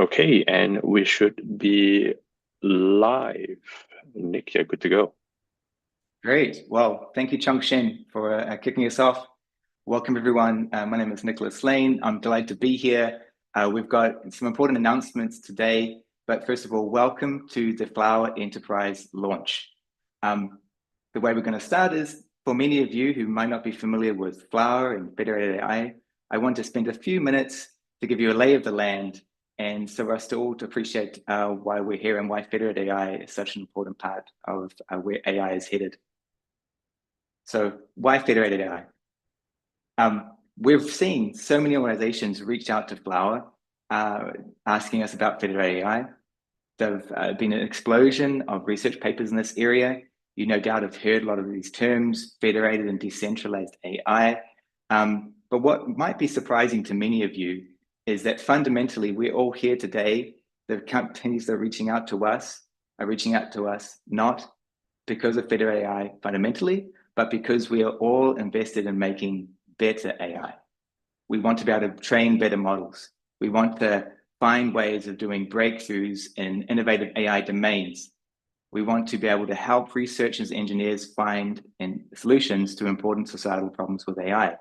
Okay, and we should be live. Nick, you're good to go. Great. Well, thank you, Chong Shen, for kicking us off. Welcome, everyone. My name is Nic Lane. I'm delighted to be here. We've got some important announcements today, but first of all, welcome to the Flower Enterprise launch. The way we're going to start is, for many of you who might not be familiar with Flower and federated AI, I want to spend a few minutes to give you a lay of the land, and so for us to all to appreciate why we're here and why federated AI is such an important part of where AI is headed. So why federated AI? We've seen so many organizations reach out to Flower asking us about federated AI. There's been an explosion of research papers in this area. You no doubt have heard a lot of these terms, federated and decentralized AI. But what might be surprising to many of you is that fundamentally we're all here today. The companies that are reaching out to us are reaching out to us not because of federated AI fundamentally, but because we are all invested in making better AI. We want to be able to train better models. We want to find ways of doing breakthroughs in innovative AI domains. We want to be able to help researchers and engineers find solutions to important societal problems with AI.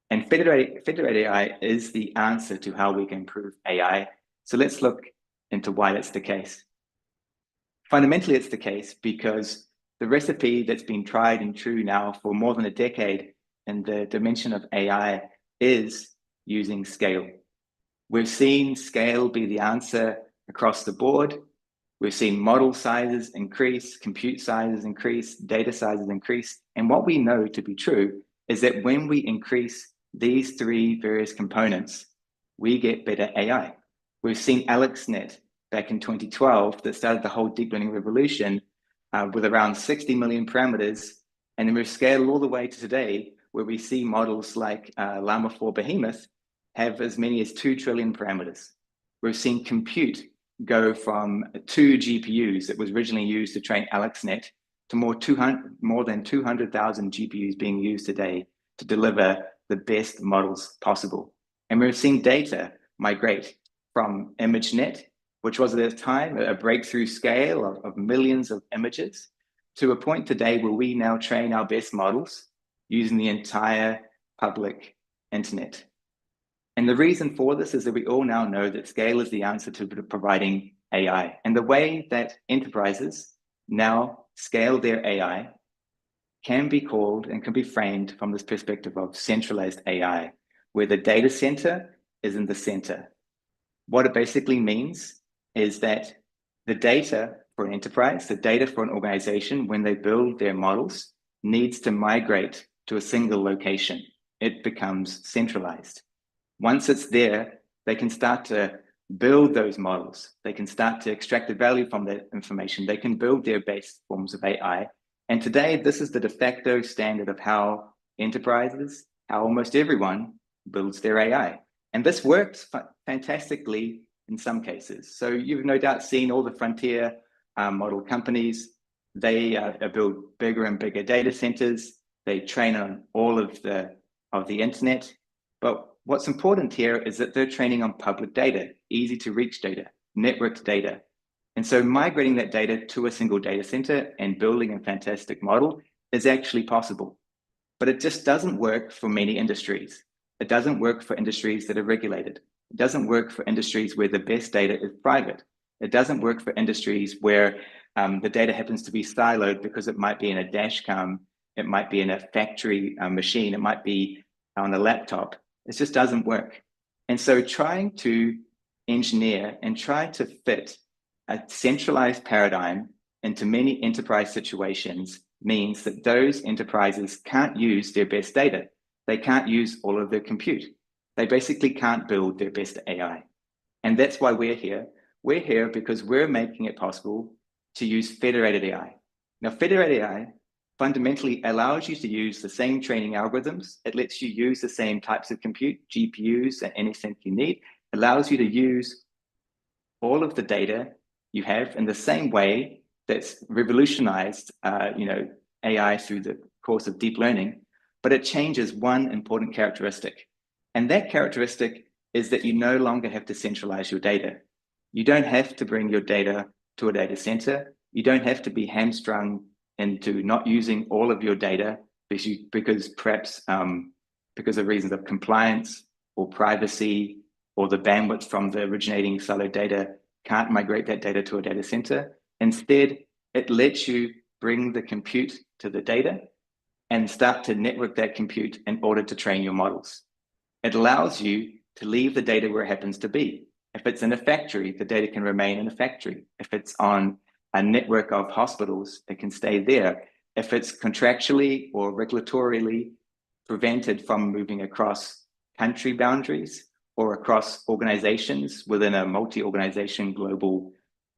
And federated AI is the answer to how we can improve AI. So let's look into why that's the case. Fundamentally, it's the case because the recipe that's been tried and true now for more than a decade in the dimension of AI is using scale. We've seen scale be the answer across the board. We've seen model sizes increase, compute sizes increase, data sizes increase. And what we know to be true is that when we increase these three various components, we get better AI. We've seen AlexNet back in 2012 that started the whole deep learning revolution with around 60 million parameters. And then we've scaled all the way to today, where we see models like Llama 4 Behemoth have as many as 2 trillion parameters. We've seen compute go from 2 GPUs that was originally used to train AlexNet to more than 200,000 GPUs being used today to deliver the best models possible. And we've seen data migrate from ImageNet, which was at the time a breakthrough scale of millions of images, to a point today where we now train our best models using the entire public internet. And the reason for this is that we all now know that scale is the answer to providing AI. And the way that enterprises now scale their AI can be called and can be framed from this perspective of centralized AI, where the data center is in the center. What it basically means is that the data for an enterprise, the data for an organization, when they build their models, needs to migrate to a single location. It becomes centralized. Once it's there, they can start to build those models. They can start to extract the value from that information. They can build their base forms of AI. And today, this is the de facto standard of how enterprises, how almost everyone builds their AI. And this works fantastically in some cases. So you've no doubt seen all the frontier model companies. They build bigger and bigger data centers. They train on all of the internet. But what's important here is that they're training on public data, easy to reach data, networked data. And so migrating that data to a single data center and building a fantastic model is actually possible. But it just doesn't work for many industries. It doesn't work for industries that are regulated. It doesn't work for industries where the best data is private. It doesn't work for industries where the data happens to be siloed because it might be in a dash cam, it might be in a factory machine, it might be on a laptop. It just doesn't work. And so trying to engineer and try to fit a centralized paradigm into many enterprise situations means that those enterprises can't use their best data. They can't use all of their compute. They basically can't build their best AI. And that's why we're here. We're here because we're making it possible to use federated AI. Now, federated AI fundamentally allows you to use the same training algorithms. It lets you use the same types of compute, GPUs, and anything you need. It allows you to use all of the data you have in the same way that's revolutionized AI through the course of deep learning, but it changes one important characteristic. And that characteristic is that you no longer have to centralize your data. You don't have to bring your data to a data center. You don't have to be hamstrung into not using all of your data because perhaps because of reasons of compliance or privacy or the bandwidth from the originating siloed data can't migrate that data to a data center. Instead, it lets you bring the compute to the data and start to network that compute in order to train your models. It allows you to leave the data where it happens to be. If it's in a factory, the data can remain in a factory. If it's on a network of hospitals, it can stay there. If it's contractually or regulatorily prevented from moving across country boundaries or across organizations within a multi-organization global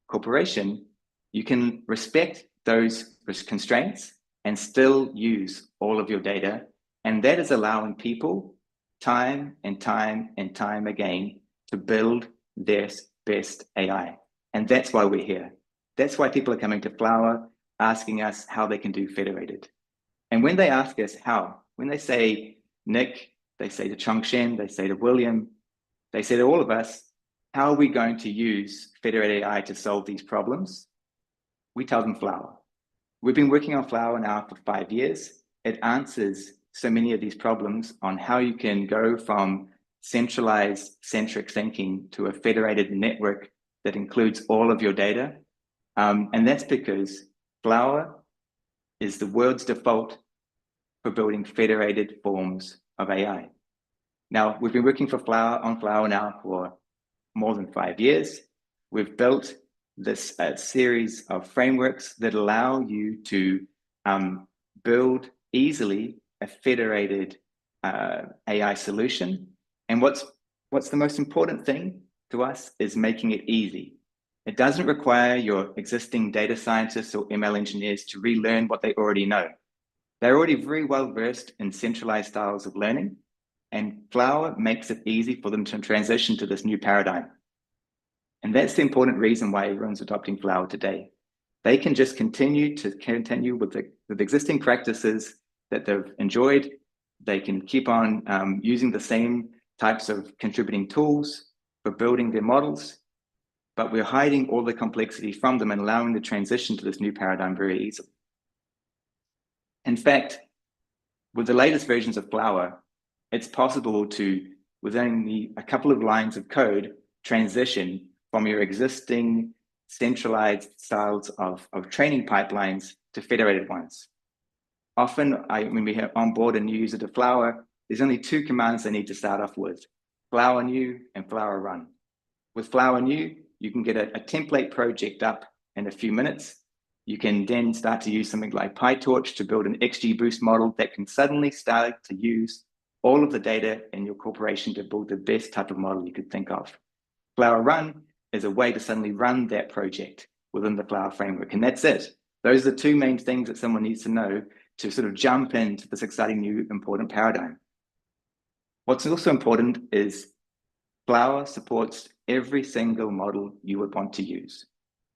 corporation, you can respect those constraints and still use all of your data. And that is allowing people time and time and time again to build their best AI. And that's why we're here. That's why people are coming to Flower, asking us how they can do federated. And when they ask us how, when they say Nic, they say to Chong, Shen, they say to William, they say to all of us, how are we going to use federated AI to solve these problems? We tell them Flower. We've been working on Flower now for 5 years. It answers so many of these problems on how you can go from centralized centric thinking to a federated network that includes all of your data. And that's because Flower is the world's default for building federated forms of AI. Now, we've been working on Flower now for more than 5 years. We've built this series of frameworks that allow you to build easily a federated AI solution. And what's the most important thing to us is making it easy. It doesn't require your existing data scientists or ML engineers to relearn what they already know. They're already very well versed in centralized styles of learning, and Flower makes it easy for them to transition to this new paradigm. And that's the important reason why everyone's adopting Flower today. They can just continue with the existing practices that they've enjoyed. They can keep on using the same types of contributing tools for building their models, but we're hiding all the complexity from them and allowing the transition to this new paradigm very easily. In fact, with the latest versions of Flower, it's possible to, with only a couple of lines of code, transition from your existing centralized styles of training pipelines to federated ones. Often, when we onboard a new user to Flower, there's only 2 commands they need to start off with: Flower new and Flower run. With Flower new, you can get a template project up in a few minutes. You can then start to use something like PyTorch to build an XGBoost model that can suddenly start to use all of the data in your corporation to build the best type of model you could think of. Flower run is a way to suddenly run that project within the Flower framework, and that's it. Those are the 2 main things that someone needs to know to sort of jump into this exciting new important paradigm. What's also important is Flower supports every single model you would want to use.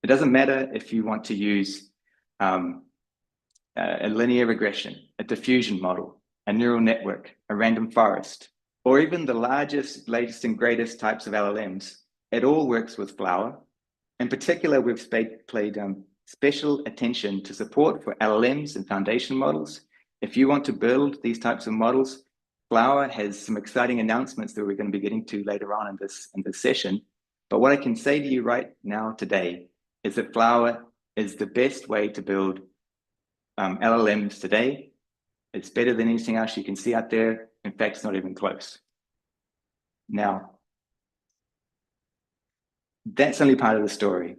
It doesn't matter if you want to use a linear regression, a diffusion model, a neural network, a random forest, or even the largest, latest, and greatest types of LLMs. It all works with Flower. In particular, we've paid special attention to support for LLMs and foundation models. If you want to build these types of models, Flower has some exciting announcements that we're going to be getting to later on in this session. But what I can say to you right now today is that Flower is the best way to build LLMs today. It's better than anything else you can see out there. In fact, it's not even close. Now, that's only part of the story.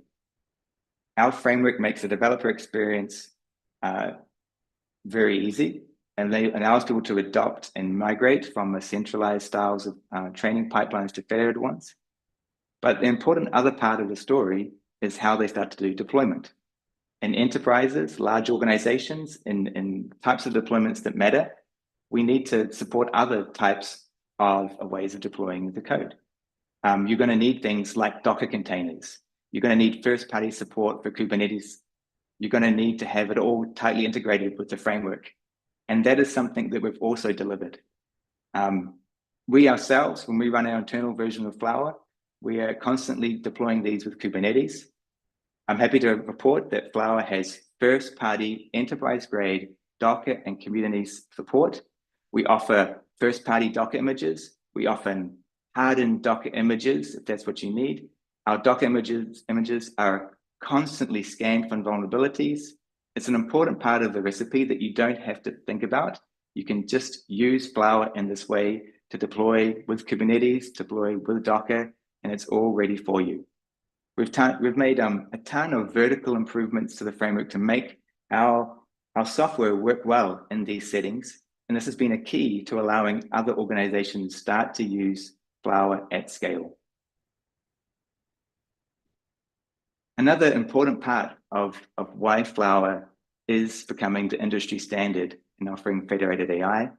Our framework makes the developer experience very easy, and they allows people to adopt and migrate from a centralized styles of training pipelines to federated ones. But the important other part of the story is how they start to do deployment. In enterprises, large organizations, in types of deployments that matter, we need to support other types of ways of deploying the code. You're going to need things like Docker containers. You're going to need first-party support for Kubernetes. You're going to need to have it all tightly integrated with the framework. And that is something that we've also delivered. We ourselves, when we run our internal version of Flower, We are constantly deploying these with Kubernetes. I'm happy to report that Flower has first-party enterprise-grade Docker and Kubernetes support. We offer first-party Docker images. We offer hardened Docker images, if that's what you need. Our Docker images are constantly scanned for vulnerabilities. It's an important part of the recipe that you don't have to think about. You can just use Flower in this way to deploy with Kubernetes, deploy with Docker, and it's all ready for you. We've made a ton of vertical improvements to the framework to make our software work well in these settings. And this has been a key to allowing other organizations start to use Flower at scale. Another important part of why Flower is becoming the industry standard in offering federated AI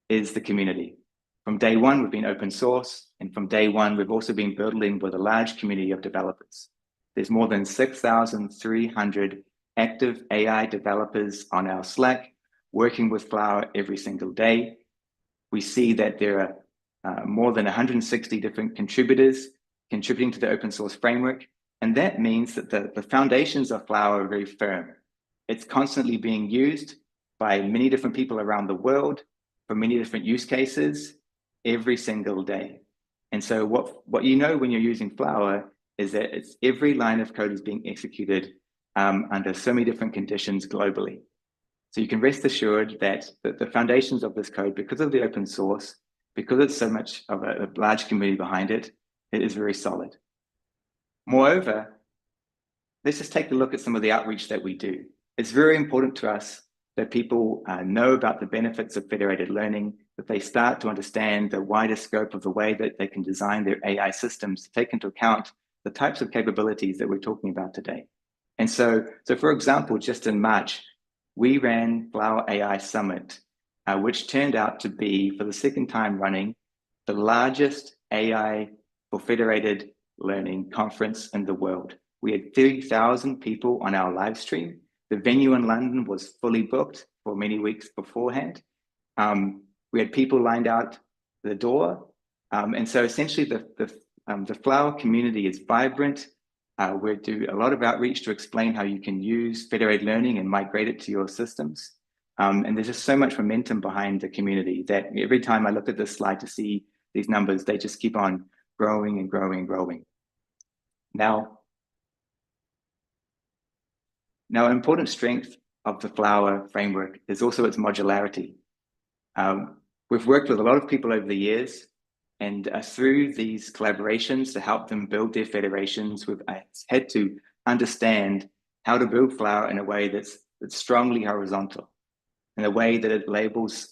is the community. From day one, we've been open source, and from day one, we've also been building with a large community of developers. There's more than 6,300 active AI developers on our Slack, working with Flower every single day. We see that there are more than 160 different contributors contributing to the open source framework, and that means that the foundations of Flower are very firm. It's constantly being used by many different people around the world for many different use cases every single day. And so what you know when you're using Flower is that it's every line of code is being executed under so many different conditions globally. So you can rest assured that the foundations of this code, because of the open source, because it's so much of a large community behind it, it is very solid. Moreover, let's just take a look at some of the outreach that we do. It's very important to us that people know about the benefits of federated learning, that they start to understand the wider scope of the way that they can design their AI systems to take into account the types of capabilities that we're talking about today. And so for example, just in March, we ran Flower AI Summit, which turned out to be, for the second time running, the largest AI for federated learning conference in the world. We had 30,000 people on our live stream. The venue in London was fully booked for many weeks beforehand. We had people lined out the door. And so essentially the Flower community is vibrant. We do a lot of outreach to explain how you can use federated learning and migrate it to your systems. And there's just so much momentum behind the community that every time I look at this slide to see these numbers, they just keep on growing and growing and growing. Now, an important strength of the Flower framework is also its modularity. We've worked with a lot of people over the years, and through these collaborations to help them build their federations, we've had to understand how to build Flower in a way that's strongly horizontal, in a way that it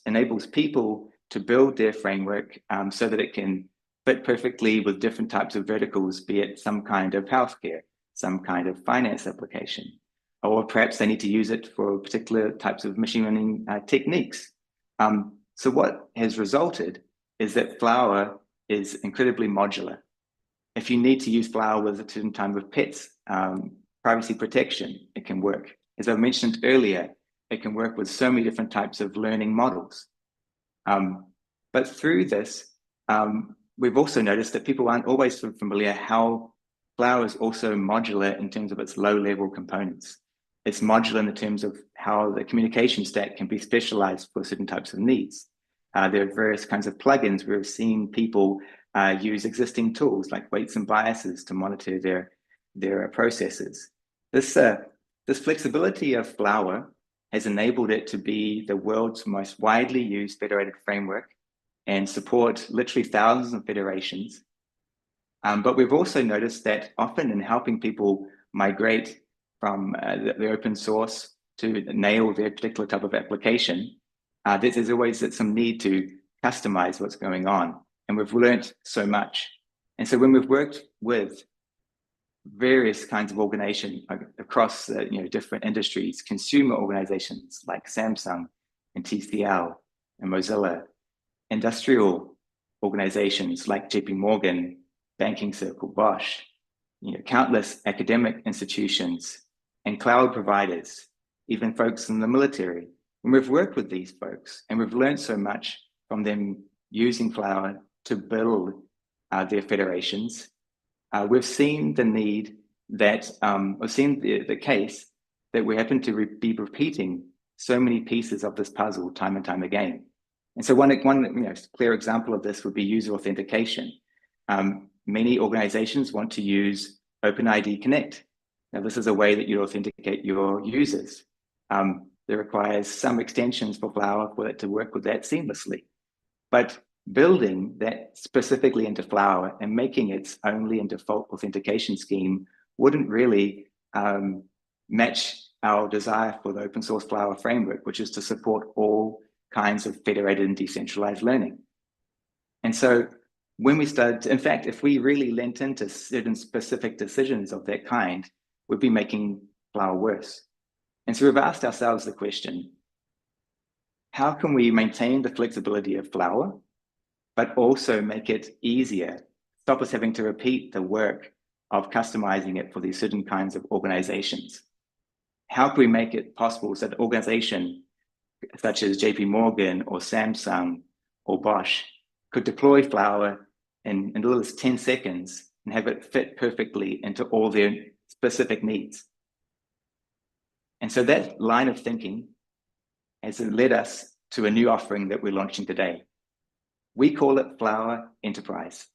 enables people to build their framework so that it can fit perfectly with different types of verticals, be it some kind of healthcare, some kind of finance application, or perhaps they need to use it for particular types of machine learning techniques. So what has resulted is that Flower is incredibly modular. If you need to use Flower with a certain type of pets, privacy protection, it can work. As I mentioned earlier, it can work with so many different types of learning models. But through this, we've also noticed that people aren't always familiar how Flower is also modular in terms of its low-level components. It's modular in the terms of how the communication stack can be specialized for certain types of needs. There are various kinds of plugins. We've seen people use existing tools like weights and biases to monitor their processes. This flexibility of Flower has enabled it to be the world's most widely used federated framework and support literally thousands of federations. But we've also noticed that often in helping people migrate from the open source to nail their particular type of application, there's always some need to customize what's going on. And we've learned so much. And so when we've worked with various kinds of organizations across different industries, consumer organizations like Samsung and TCL and Mozilla, industrial organizations like JP Morgan, Banking Circle, Bosch, countless academic institutions and cloud providers, even folks in the military. And we've worked with these folks and we've learned so much from them using Flower to build their federations. we've seen the need that, we've seen the case that we happen to be repeating so many pieces of this puzzle time and time again. And so one clear example of this would be user authentication. Many organizations want to use OpenID Connect. Now, this is a way that you authenticate your users. There requires some extensions for Flower for it to work with that seamlessly. But building that specifically into Flower and making its only and default authentication scheme wouldn't really match our desire for the open source Flower framework, which is to support all kinds of federated and decentralized learning. And so when we started, in fact, if we really lent into certain specific decisions of that kind, we'd be making Flower worse. And so we've asked ourselves the question, how can we maintain the flexibility of Flower, but also make it easier, stop us having to repeat the work of customizing it for these certain kinds of organizations? How can we make it possible so that an organization such as JP Morgan or Samsung or Bosch could deploy Flower in as little as 10 seconds and have it fit perfectly into all their specific needs? And so that line of thinking has led us to a new offering that we're launching today. We call it Flower Enterprise.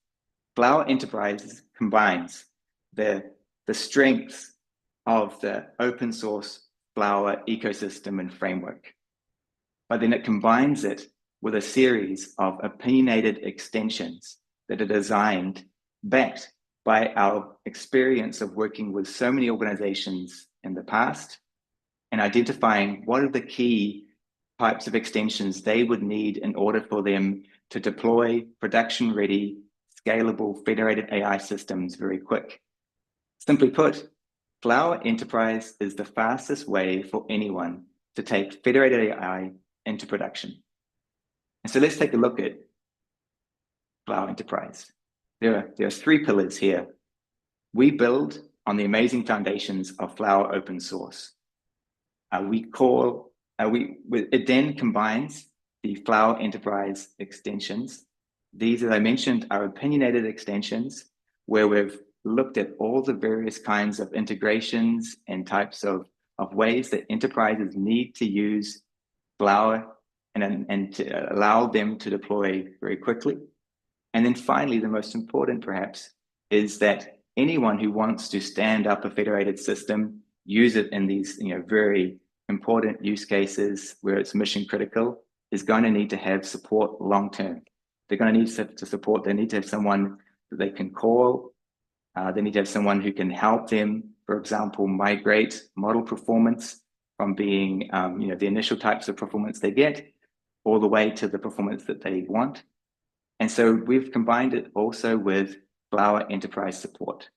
Flower Enterprise combines the strengths of the open source Flower ecosystem and framework, but then it combines it with a series of opinionated extensions that are designed, backed by our experience of working with so many organizations in the past and identifying what are the key types of extensions they would need in order for them to deploy production-ready, scalable, federated AI systems very quick. Simply put, Flower Enterprise is the fastest way for anyone to take federated AI into production. And so let's take a look at Flower Enterprise. There are three pillars here. We build on the amazing foundations of Flower open source. It then combines the Flower Enterprise extensions. These, as I mentioned, are opinionated extensions where we've looked at all the various kinds of integrations and types of ways that enterprises need to use Flower and to allow them to deploy very quickly. And then finally, the most important perhaps is that anyone who wants to stand up a federated system, use it in these very important use cases where it's mission critical, is going to need to have support long term. They're going to need to support, they need to have someone that they can call. They need to have someone who can help them, for example, migrate model performance from being the initial types of performance they get all the way to the performance that they want. And so we've combined it also with Flower Enterprise support.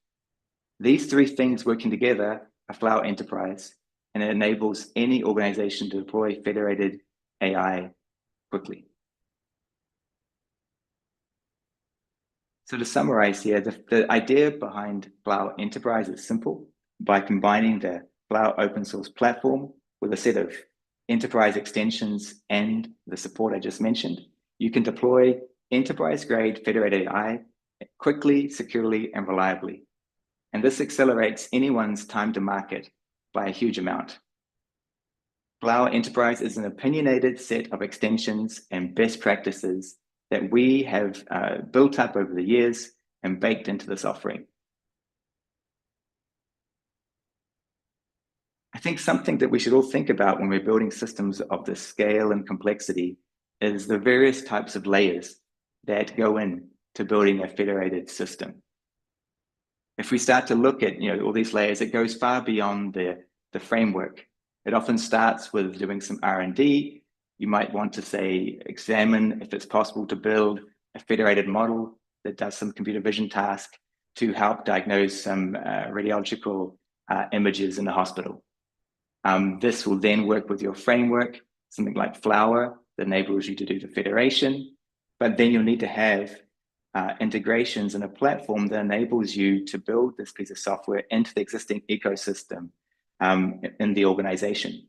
These three things working together are Flower Enterprise, and it enables any organization to deploy federated AI quickly. So to summarize here, the idea behind Flower Enterprise is simple. By combining the Flower open source platform with a set of enterprise extensions and the support I just mentioned, you can deploy enterprise-grade federated AI quickly, securely, and reliably. And this accelerates anyone's time to market by a huge amount. Flower Enterprise is an opinionated set of extensions and best practices that we have built up over the years and baked into this offering. I think something that we should all think about when we're building systems of this scale and complexity is the various types of layers that go in to building a federated system. If we start to look at all these layers, it goes far beyond the framework. It often starts with doing some R&D. You might want to say, examine if it's possible to build a federated model that does some computer vision task to help diagnose some radiological images in the hospital. This will then work with your framework, something like Flower that enables you to do the federation, but then you'll need to have integrations in a platform that enables you to build this piece of software into the existing ecosystem in the organization.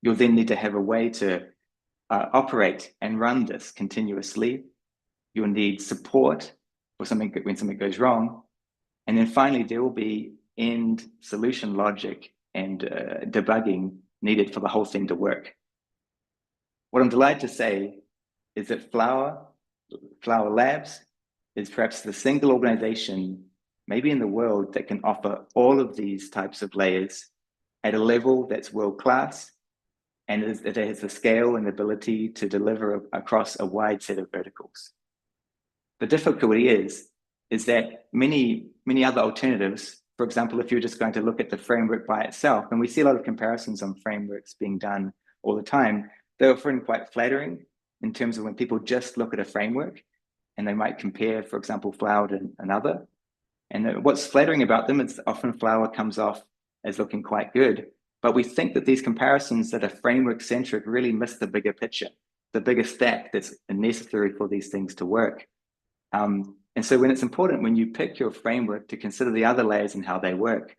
You'll then need to have a way to operate and run this continuously. You'll need support for something when something goes wrong. And then finally, there will be end solution logic and debugging needed for the whole thing to work. What I'm delighted to say is that Flower Labs is perhaps the single organization, maybe in the world, that can offer all of these types of layers at a level that's world-class, and it has the scale and ability to deliver across a wide set of verticals. The difficulty is that many other alternatives, for example, if you're just going to look at the framework by itself, and we see a lot of comparisons on frameworks being done all the time, they're often quite flattering in terms of when people just look at a framework and they might compare, for example, Flower to another. And what's flattering about them is often Flower comes off as looking quite good, but we think that these comparisons that are framework centric really miss the bigger picture, the bigger stack that's necessary for these things to work. And so when it's important, when you pick your framework, to consider the other layers and how they work.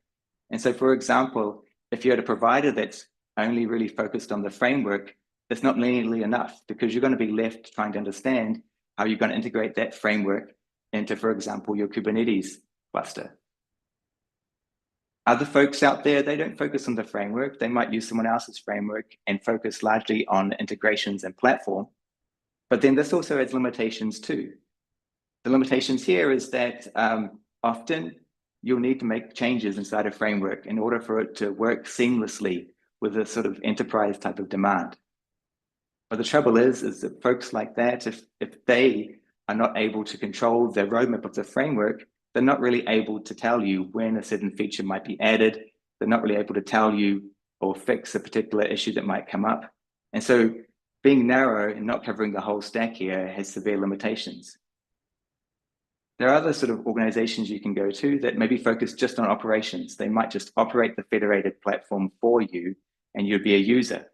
And so, for example, if you're at a provider that's only really focused on the framework, it's not nearly enough, because you're going to be left trying to understand how you're going to integrate that framework into, for example, your Kubernetes cluster. Other folks out there, they don't focus on the framework. They might use someone else's framework and focus largely on integrations and platform. But then this also has limitations too. The limitations here is that often you'll need to make changes inside a framework in order for it to work seamlessly with a sort of enterprise type of demand. But the trouble is that folks like that, if they are not able to control the roadmap of the framework, they're not really able to tell you when a certain feature might be added. They're not really able to tell you or fix a particular issue that might come up. And so being narrow and not covering the whole stack here has severe limitations. There are other sort of organizations you can go to that maybe focus just on operations. They might just operate the federated platform for you and you'd be a user.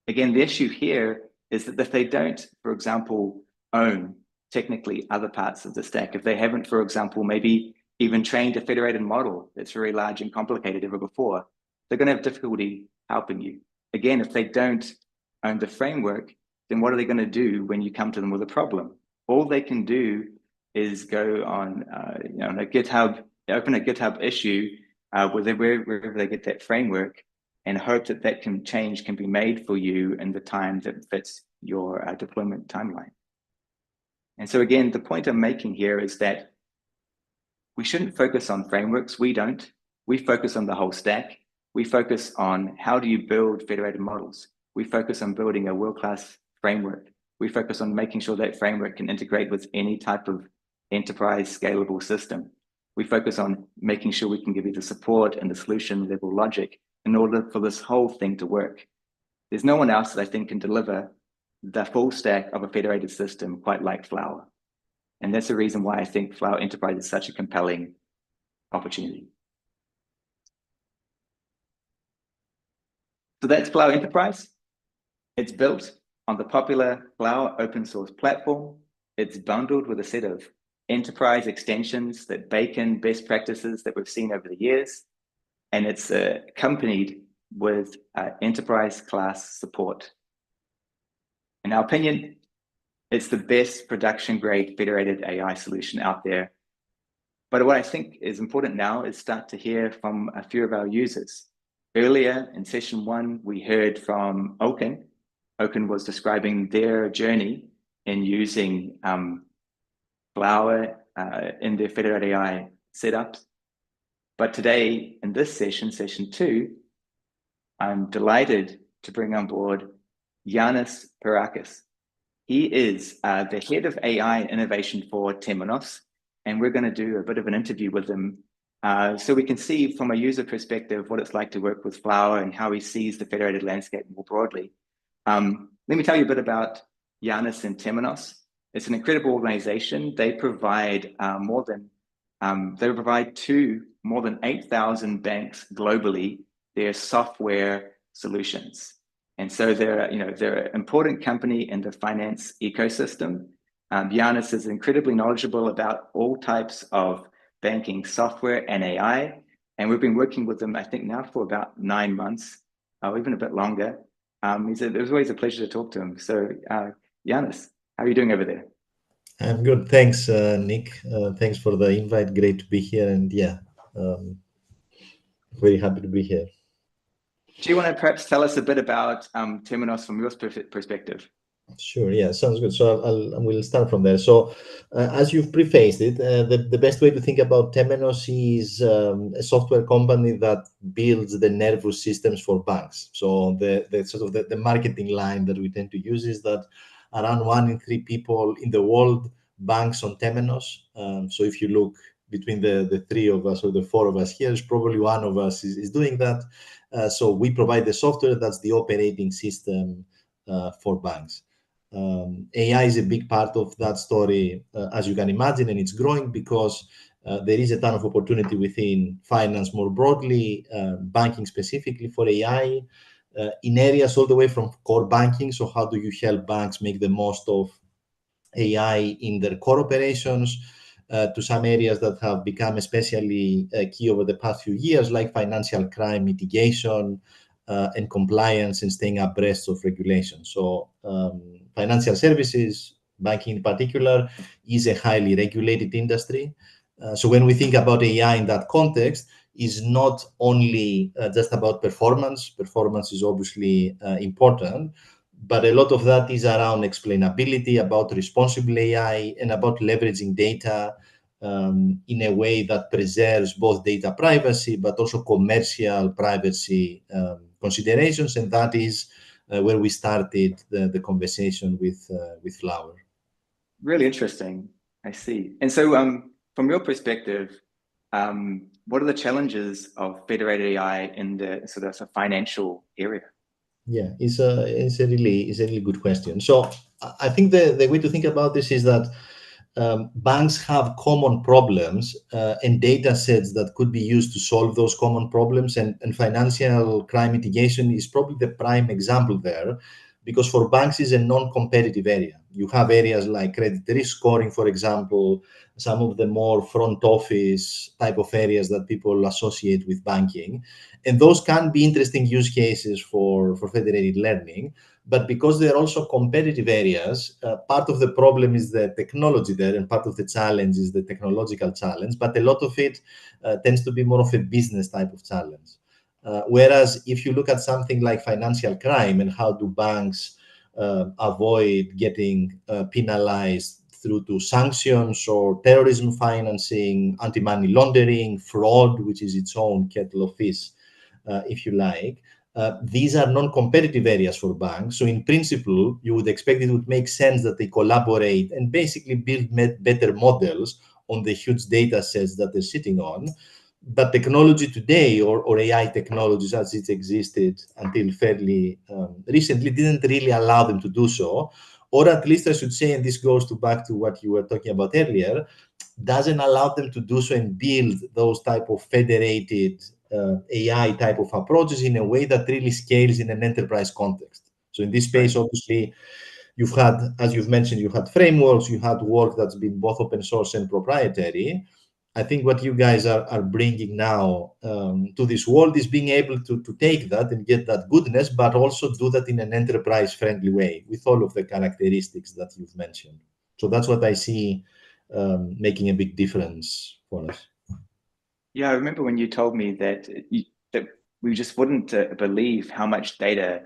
Again, the issue here is that if they don't, for example, own technically other parts of the stack, if they haven't, for example, maybe even trained a federated model that's very large and complicated ever before, they're going to have difficulty helping you. Again, if they don't own the framework, then what are they going to do when you come to them with a problem? All they can do is go on, a GitHub, open a GitHub issue wherever they get that framework, and hope that that change can be made for you in the time that fits your deployment timeline. And so again, the point I'm making here is that we shouldn't focus on frameworks. We don't. We focus on the whole stack. We focus on how do you build federated models. We focus on building a world-class framework. We focus on making sure that framework can integrate with any type of enterprise scalable system. We focus on making sure we can give you the support and the solution level logic in order for this whole thing to work. There's no one else that I think can deliver the full stack of a federated system quite like Flower. And that's the reason why I think Flower Enterprise is such a compelling opportunity. So that's Flower Enterprise. It's built on the popular Flower open source platform. It's bundled with a set of enterprise extensions that bake in best practices that we've seen over the years. And it's accompanied with enterprise class support. In our opinion, it's the best production grade federated AI solution out there. But what I think is important now is start to hear from a few of our users. Earlier in session 1, we heard from Oken. Oken was describing their journey in using Flower in their federated AI setups. But today, in this session, session 2, I'm delighted to bring on board Yannis Perrakis. He is the head of AI innovation for Temenos, and we're going to do a bit of an interview with him so we can see from a user perspective what it's like to work with Flower and how he sees the federated landscape more broadly. Let me tell you a bit about Yannis and Temenos. It's an incredible organization. They provide to more than 8,000 banks globally their software solutions. And so they're an important company in the finance ecosystem. Yannis is incredibly knowledgeable about all types of banking software and AI. And we've been working with them, I think now for about 9 months, or even a bit longer. It was always a pleasure to talk to him. So Yannis, how are you doing over there? I'm good. Thanks, Nick. Thanks for the invite. Great to be here. And yeah, um, very happy to be here. Do you want to perhaps tell us a bit about Temenos from your perspective? Sure. Yeah, sounds good. So we'll start from there. So, as you've prefaced it, the best way to think about Temenos is a software company that builds the nervous systems for banks. So the sort of the marketing line that we tend to use is that around 1 in 3 people in the world banks on Temenos. So if you look between the 3 of us or the 4 of us here, is probably one of us is doing that. So we provide the software that's the operating system for banks. AI is a big part of that story, as you can imagine, and it's growing because there is a ton of opportunity within finance more broadly, banking specifically for AI, in areas all the way from core banking. So how do you help banks make the most of AI in their core operations, to some areas that have become especially key over the past few years, like financial crime mitigation and compliance and staying abreast of regulation. So financial services, banking in particular, is a highly regulated industry. So when we think about AI in that context, is not only just about performance. Performance is obviously important, but a lot of that is around explainability, about responsible AI, and about leveraging data in a way that preserves both data privacy, but also commercial privacy considerations. And that is where we started the conversation with Flower. Really interesting. I see. And so from your perspective, what are the challenges of federated AI in the sort of financial area? Yeah, it's a really good question. So I think the way to think about this is that banks have common problems and data sets that could be used to solve those common problems, and financial crime mitigation is probably the prime example there, because for banks is a non-competitive area. You have areas like credit risk scoring, for example, some of the more front office type of areas that people associate with banking, and those can be interesting use cases for federated learning. But because they're also competitive areas, part of the problem is the technology there, and part of the challenge is the technological challenge. But a lot of it tends to be more of a business type of challenge. Whereas if you look at something like financial crime and how do banks avoid getting penalized through to sanctions or terrorism financing, anti-money laundering, fraud, which is its own kettle of fish, if you like. These are non-competitive areas for banks. So in principle, you would expect it would make sense that they collaborate and basically build better models on the huge data sets that they're sitting on. But technology today, or AI technologies as it existed until fairly recently, didn't really allow them to do so. Or at least I should say, and this goes back to what you were talking about earlier, doesn't allow them to do so and build those type of federated AI type of approaches in a way that really scales in an enterprise context. So in this space, obviously, you've had, as you've mentioned, you had frameworks, you had work that's been both open source and proprietary. I think what you guys are bringing now to this world is being able to take that and get that goodness, but also do that in an enterprise-friendly way with all of the characteristics that you've mentioned. So that's what I see making a big difference for us. Yeah, I remember when you told me that we just wouldn't believe how much data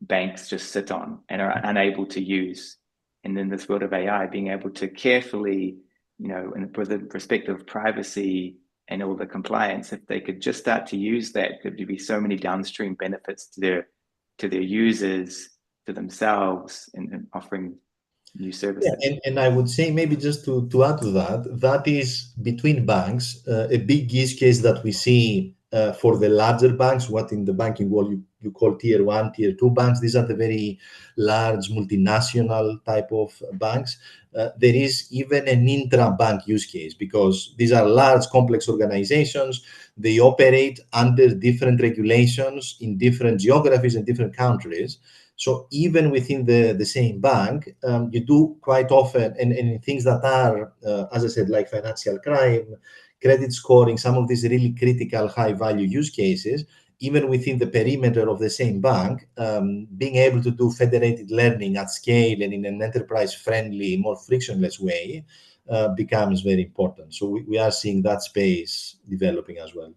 banks just sit on and are unable to use. And in this world of AI, being able to carefully, and with the respect of privacy and all the compliance, if they could just start to use that, could be so many downstream benefits to their users, to themselves, and offering new services. Yeah, and I would say maybe just to add to that, that is between banks, a big use case that we see for the larger banks, what in the banking world you call tier 1, tier 2 banks. These are the very large multinational type of banks. There is even an intra-bank use case, because these are large, complex organizations. They operate under different regulations in different geographies and different countries. So even within the same bank, you do quite often, and in things that are, as I said, like financial crime, credit scoring, some of these really critical high value use cases, even within the perimeter of the same bank, being able to do federated learning at scale and in an enterprise-friendly, more frictionless way becomes very important. So we are seeing that space developing as well.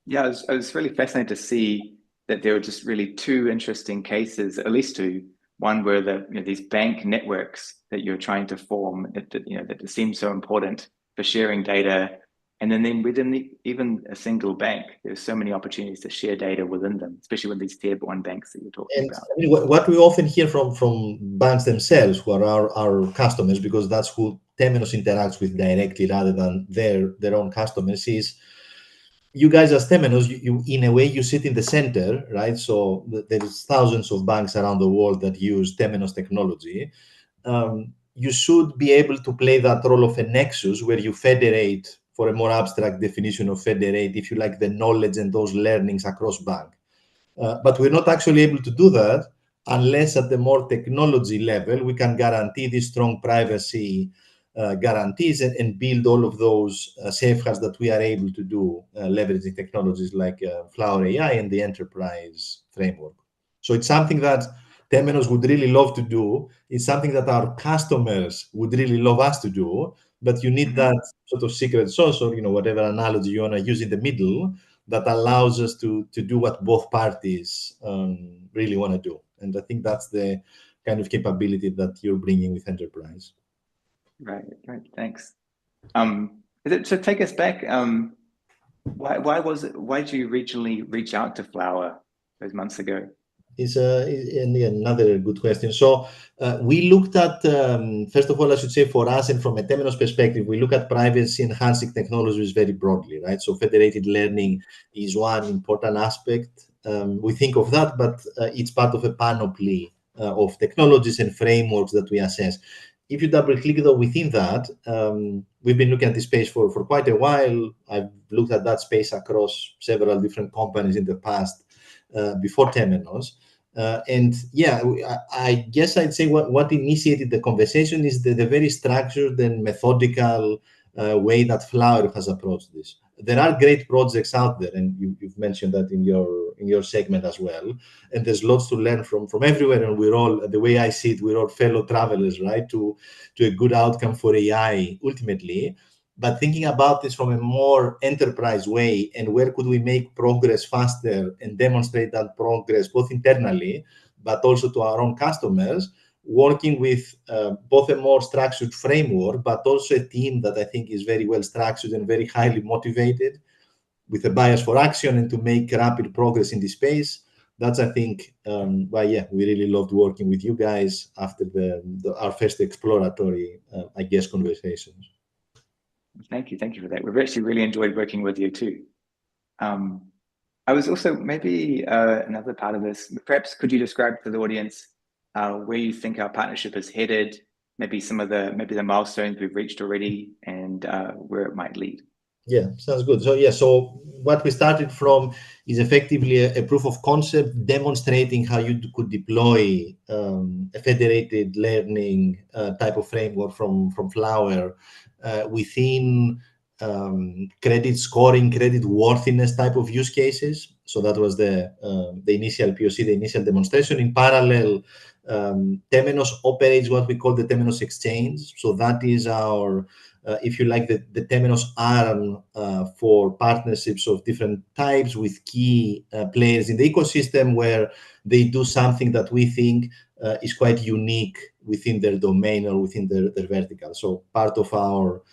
Yeah, I was really fascinated to see that there were just really two interesting cases, at least two. One where these bank networks that you're trying to form that seem so important for sharing data, and then within even a single bank, there's so many opportunities to share data within them, especially with these tier one banks that you're talking about. I mean, what we often hear from banks themselves, who are our customers, because that's who Temenos interacts with directly rather than their own customers, is you guys as Temenos, you in a way you sit in the center, right? So there's thousands of banks around the world that use Temenos technology. You should be able to play that role of a nexus where you federate, for a more abstract definition of federate, if you like, the knowledge and those learnings across bank. But we're not actually able to do that unless at the more technology level, we can guarantee these strong privacy guarantees and build all of those safeguards that we are able to do leveraging technologies like Flower AI and the enterprise framework. So it's something that Temenos would really love to do. It's something that our customers would really love us to do, but you need that sort of secret sauce, or whatever analogy you want to use in the middle, that allows us to do what both parties really want to do. And I think that's the kind of capability that you're bringing with enterprise. Right. Thanks. So take us back. Why did you originally reach out to Flower those months ago? Is another good question. So we looked at, first of all, I should say for us and from a Temenos perspective, we look at privacy enhancing technologies very broadly, right? So federated learning is one important aspect. We think of that, but it's part of a panoply of technologies and frameworks that we assess. If you double click though within that, we've been looking at this space for quite a while. I've looked at that space across several different companies in the past before Temenos. And yeah, I guess I'd say what initiated the conversation is the very structured and methodical way that Flower has approached this. There are great projects out there, and you've mentioned that in your segment as well. And there's lots to learn from everywhere. And we're all, the way I see it, we're all fellow travelers, right, to a good outcome for AI ultimately. But thinking about this from a more enterprise way, and where could we make progress faster and demonstrate that progress both internally, but also to our own customers, working with both a more structured framework, but also a team that I think is very well structured and very highly motivated, with a bias for action and to make rapid progress in this space. That's, I think, why, yeah, we really loved working with you guys after our first exploratory, I guess, conversations. Thank you for that. We've actually really enjoyed working with you too. I was also maybe another part of this. Perhaps could you describe to the audience where you think our partnership is headed? Maybe some of the milestones we've reached already, and where it might lead. Yeah, sounds good. So what we started from is effectively a proof of concept demonstrating how you could deploy a federated learning type of framework from Flower within credit scoring, credit worthiness type of use cases. So that was the initial POC, the initial demonstration. In parallel, Temenos operates what we call the Temenos Exchange. So that is our if you like, the Temenos arm for partnerships of different types with key players in the ecosystem, where they do something that we think is quite unique within their domain or within their vertical. So part of our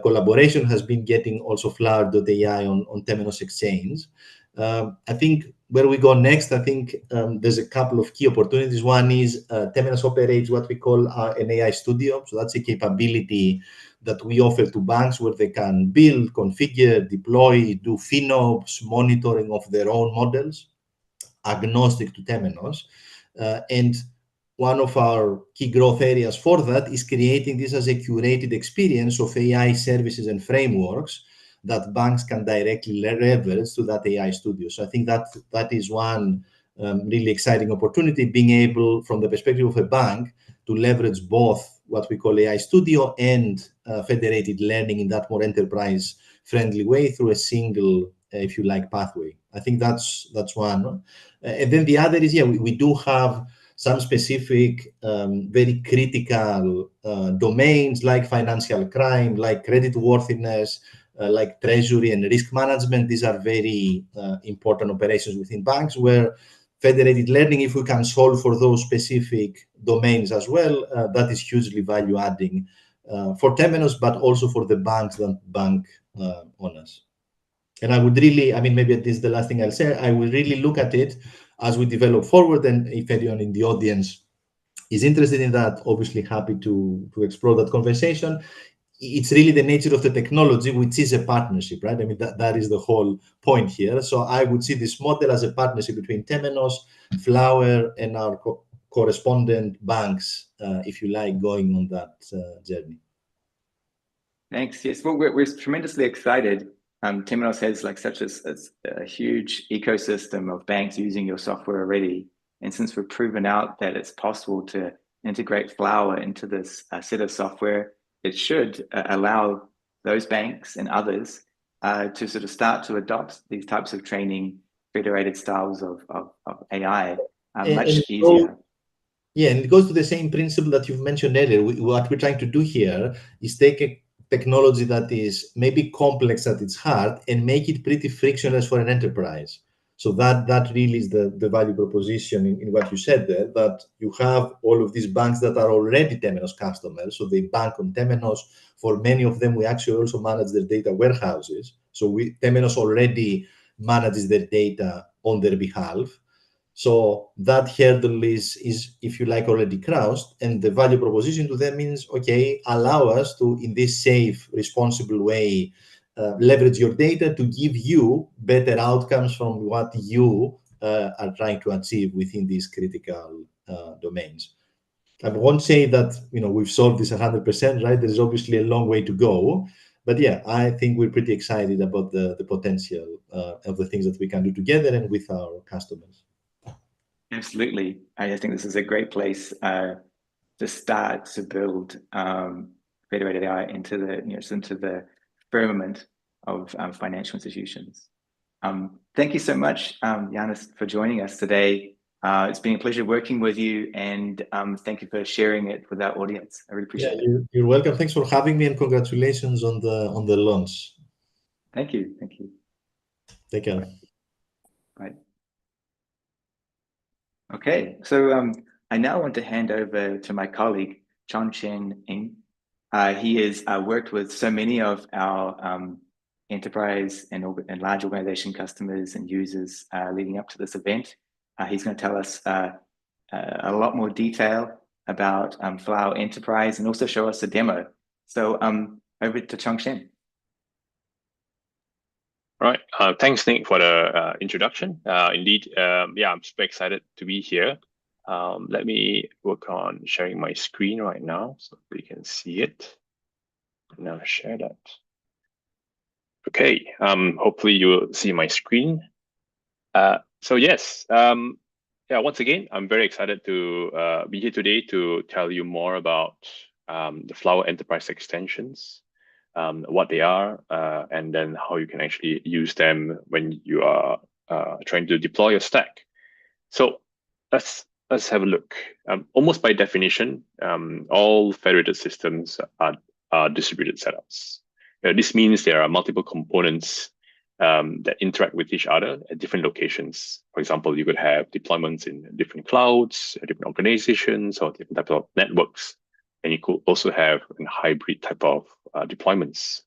collaboration has been getting also Flower.ai on Temenos Exchange. I think where we go next, I think there's a couple of key opportunities. One is Temenos operates what we call an AI studio. So that's a capability that we offer to banks where they can build, configure, deploy, do FinOps, monitoring of their own models, agnostic to Temenos. And one of our key growth areas for that is creating this as a curated experience of AI services and frameworks that banks can directly leverage to that AI studio. So I think that is one really exciting opportunity, being able, from the perspective of a bank, to leverage both what we call AI Studio and federated learning in that more enterprise-friendly way through a single if you like, pathway. I think that's one. And then the other is, yeah, we do have some specific, very critical domains like financial crime, like credit worthiness, like treasury and risk management. These are very important operations within banks where federated learning, if we can solve for those specific domains as well, that is hugely value adding for Temenos, but also for the banks that bank on us. And I would really, I mean, maybe this is the last thing I'll say, I will really look at it as we develop forward. And if anyone in the audience is interested in that, obviously happy to explore that conversation. It's really the nature of the technology, which is a partnership, right? I mean, that is the whole point here. So I would see this model as a partnership between Temenos, Flower, and our correspondent banks, if you like, going on that journey. Thanks. Yes, well, we're tremendously excited. Temenos has like such a huge ecosystem of banks using your software already. And since we've proven out that it's possible to integrate Flower into this set of software, it should allow those banks and others to sort of start to adopt these types of training, federated styles of AI much easier. Yeah, and it goes to the same principle that you've mentioned earlier. What we're trying to do here is take a technology that is maybe complex at its heart and make it pretty frictionless for an enterprise. So that really is the value proposition in what you said there, that you have all of these banks that are already Temenos customers. So they bank on Temenos. For many of them, we actually also manage their data warehouses. So Temenos already manages their data on their behalf. So that hurdle is, if you like, already crossed, and the value proposition to them means, okay, allow us to, in this safe, responsible way, leverage your data to give you better outcomes from what you are trying to achieve within these critical domains. I won't say that we've solved this 100%, right? There's obviously a long way to go, but yeah, I think we're pretty excited about the potential of the things that we can do together and with our customers. Absolutely. I think this is a great place to start to build federated AI into the firmament of financial institutions. Thank you so much, Yannis, for joining us today. It's been a pleasure working with you, and thank you for sharing it with our audience. I really appreciate it. You're welcome. Thanks for having me, and congratulations on the launch. Thank you. Thank you. Take care. Bye. Okay, so I now want to hand over to my colleague, Chong. He has worked with so many of our enterprise and large organization customers and users leading up to this event. He's going to tell us a lot more detail about Flower Enterprise and also show us a demo. So over to Chong. All right. Thanks, Nick, for the introduction. Indeed, yeah, I'm super excited to be here. Let me work on sharing my screen right now so we can see it. Now share that. Okay. Hopefully you will see my screen. So yes, yeah. Once again, I'm very excited to be here today to tell you more about the Flower Enterprise extensions. What they are, and then how you can actually use them when you are trying to deploy your stack. So let's have a look. Almost by definition, all federated systems are distributed setups. This means there are multiple components that interact with each other at different locations. For example, you could have deployments in different clouds, different organizations, or different types of networks. And you could also have a hybrid type of deployments.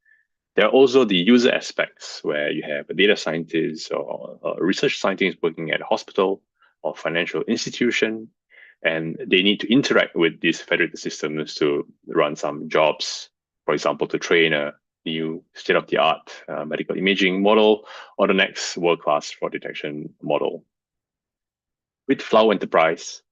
There are also the user aspects where you have a data scientist or a research scientist working at a hospital or financial institution, and they need to interact with these federated systems to run some jobs, for example, to train a new state-of-the-art medical imaging model or the next world-class fraud detection model. With Flower Enterprise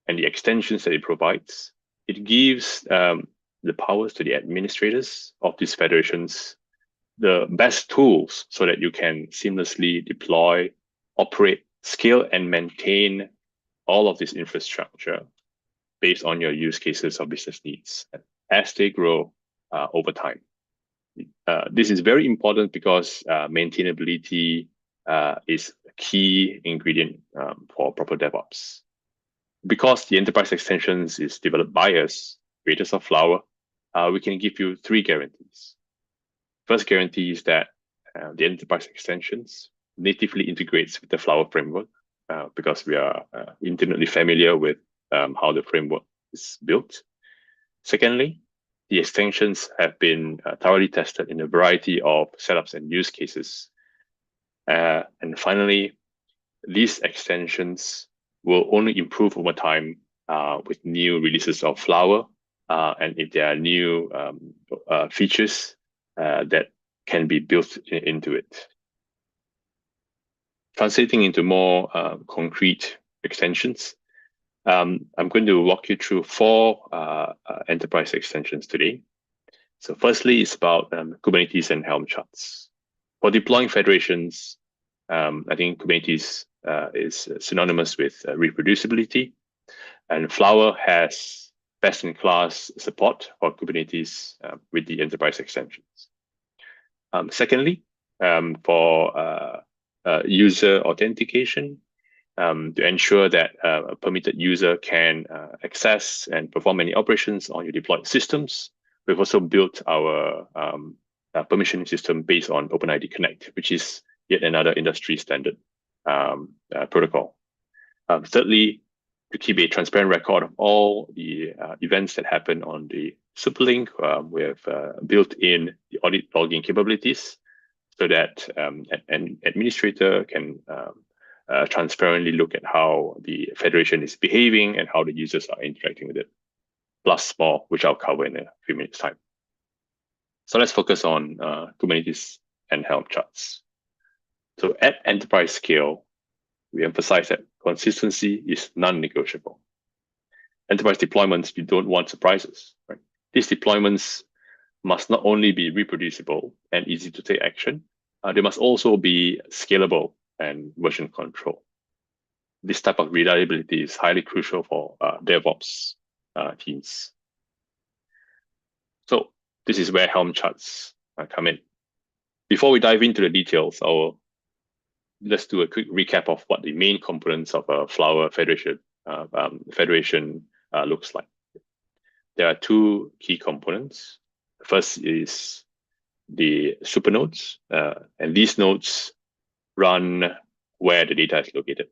and the extensions that it provides, it gives the powers to the administrators of these federations the best tools so that you can seamlessly deploy, operate, scale, and maintain all of this infrastructure based on your use cases or business needs as they grow over time. This is very important because maintainability is a key ingredient for proper DevOps. Because the enterprise extensions is developed by us, creators of Flower, we can give you 3 guarantees. First guarantee is that the enterprise extensions natively integrates with the Flower framework because we are intimately familiar with how the framework is built. Secondly, the extensions have been thoroughly tested in a variety of setups and use cases. And finally, these extensions will only improve over time with new releases of Flower, and if there are new features that can be built into it. Translating into more concrete extensions, I'm going to walk you through 4 enterprise extensions today. So firstly, it's about Kubernetes and Helm charts. For deploying federations, I think Kubernetes is synonymous with reproducibility, and Flower has best-in-class support for Kubernetes with the enterprise extensions. Secondly, for user authentication, to ensure that a permitted user can access and perform any operations on your deployed systems, we've also built our permissioning system based on OpenID Connect, which is yet another industry standard protocol. Thirdly, to keep a transparent record of all the events that happen on the Superlink, we have built in the audit logging capabilities so that an administrator can transparently look at how the federation is behaving and how the users are interacting with it, plus more, which I'll cover in a few minutes' time. So let's focus on Kubernetes and Helm charts. So at enterprise scale, we emphasize that consistency is non-negotiable. Enterprise deployments, we don't want surprises, right? These deployments must not only be reproducible and easy to take action, they must also be scalable and version control. This type of reliability is highly crucial for DevOps teams. So this is where Helm charts come in. Before we dive into the details, let's do a quick recap of what the main components of a Flower federation looks like. There are 2 key components. The first is the supernodes, and these nodes run where the data is located.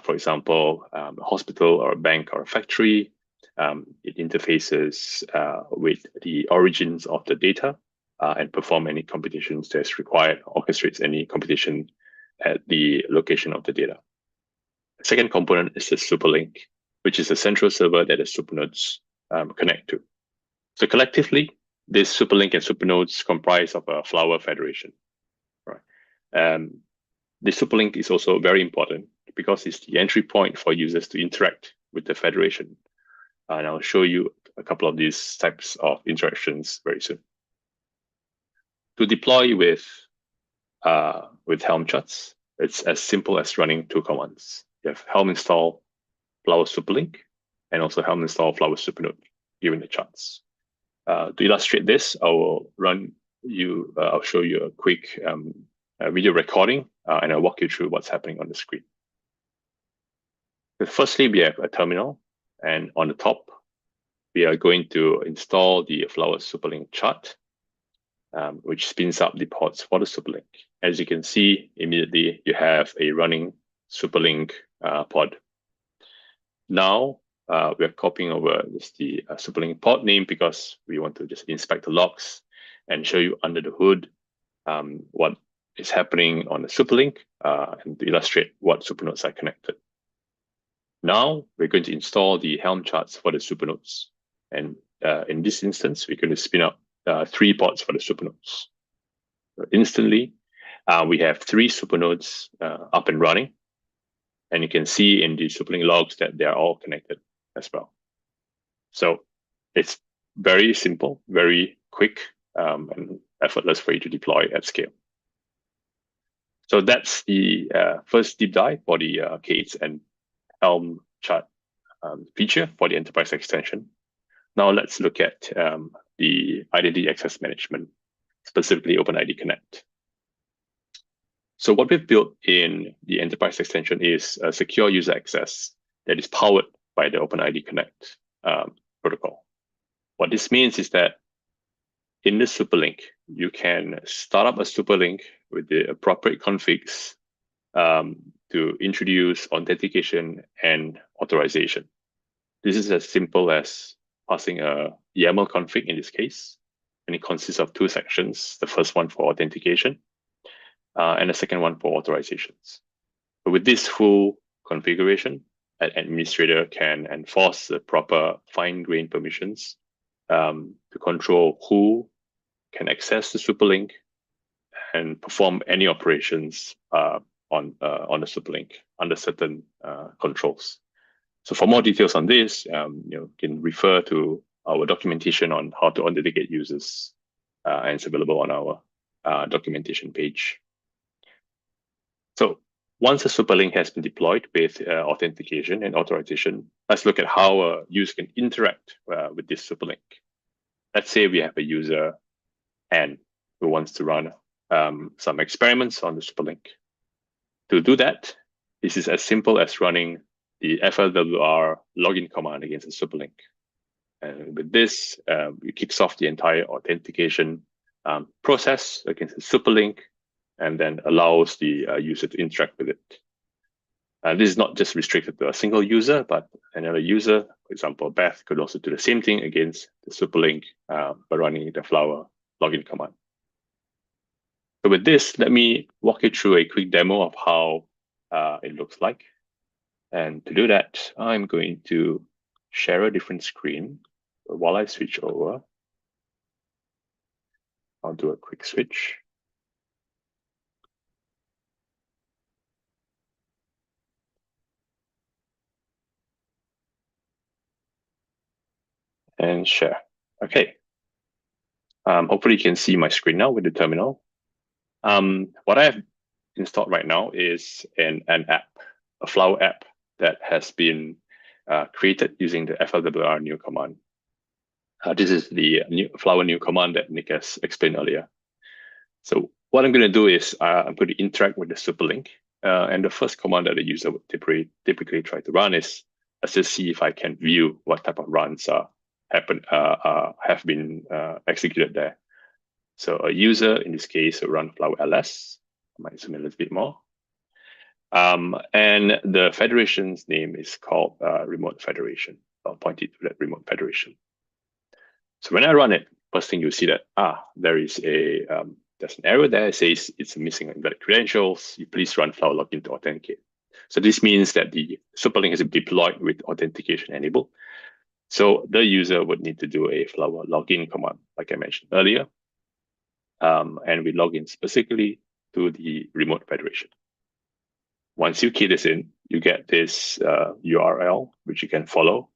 For example, a hospital or a bank or a factory, it interfaces with the origins of the data and perform any computations that's required, orchestrates any computation at the location of the data. The second component is the superlink, which is the central server that the supernodes connect to. So collectively, this superlink and supernodes comprise of a Flower federation. Right? The superlink is also very important because it's the entry point for users to interact with the federation. And I'll show you a couple of these types of interactions very soon. To deploy with Helm charts, it's as simple as running 2 commands. You have Helm install Flower superlink and also Helm install Flower supernode, given the charts. To illustrate this, I'll show you a quick video recording, and I'll walk you through what's happening on the screen. But firstly, we have a terminal, and on the top, we are going to install the Flower superlink chart, which spins up the pods for the superlink. As you can see, immediately you have a running superlink pod. Now, we're copying over just the superlink pod name because we want to just inspect the logs and show you under the hood what is happening on the superlink and to illustrate what supernodes are connected. Now, we're going to install the Helm charts for the supernodes. And in this instance, we're going to spin up 3 pods for the supernodes. So instantly, we have 3 supernodes up and running. And you can see in the superlink logs that they are all connected as well. So it's very simple, very quick, and effortless for you to deploy at scale. So that's the first deep dive for the K8s and Helm chart feature for the enterprise extension. Now let's look at the identity access management. specifically OpenID Connect. So what we've built in the enterprise extension is a secure user access that is powered by the OpenID Connect protocol. What this means is that in the superlink, you can start up a superlink with the appropriate configs to introduce authentication and authorization. This is as simple as passing a YAML config in this case, and it consists of two sections, the first one for authentication and the second one for authorizations. But with this full configuration, an administrator can enforce the proper fine-grained permissions to control who can access the superlink and perform any operations on the superlink under certain controls. So for more details on this, you can refer to our documentation on how to authenticate users, and it's available on our documentation page. So once a superlink has been deployed with authentication and authorization, let's look at how a user can interact with this superlink. Let's say we have a user N who wants to run some experiments on the superlink. To do that, this is as simple as running the FLWR login command against the superlink. And with this, it kicks off the entire authentication process against the superlink, and then allows the user to interact with it. This is not just restricted to a single user, but another user, for example, Beth, could also do the same thing against the superlink by running the Flower login command. So with this, let me walk you through a quick demo of how it looks like. And to do that, I'm going to share a different screen. So while I switch over, I'll do a quick switch. And share. Okay. Hopefully you can see my screen now with the terminal. What I have installed right now is an app, a Flower app that has been created using the FLWR new command. This is the Flower new command that Nic has explained earlier. So what I'm going to do is I'm going to interact with the superlink. And the first command that the user would typically try to run is, let's just see if I can view what type of runs have been executed there. So a user, in this case, will run Flower ls. I might zoom in a little bit more. And the federation's name is called Remote Federation. I'll point it to that Remote Federation. So when I run it, first thing you'll see that there is there's an error there. It says it's missing invalid credentials. You please run Flower login to authenticate. So this means that the superlink is deployed with authentication enabled. So the user would need to do a Flower login command, like I mentioned earlier. And we log in specifically to the Remote Federation. Once you key this in, you get this URL, which you can follow.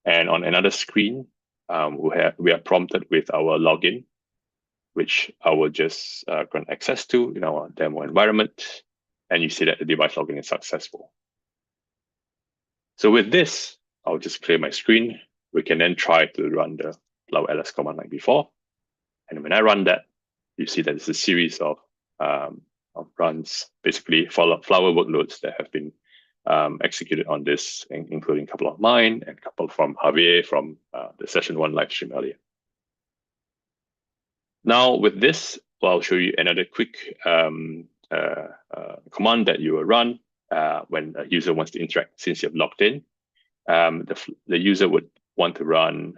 And on another screen, we are prompted with our login, which I will just grant access to in our demo environment. And you see that the device login is successful. So with this, I'll just clear my screen. We can then try to run the Flower ls command like before. And when I run that, you see that it's a series of runs, basically Flower workloads that have been executed on this, including a couple of mine and a couple from Javier from the session 1 live stream earlier. Now with this, I'll show you another quick command that you will run when a user wants to interact since you've logged in. The user would want to run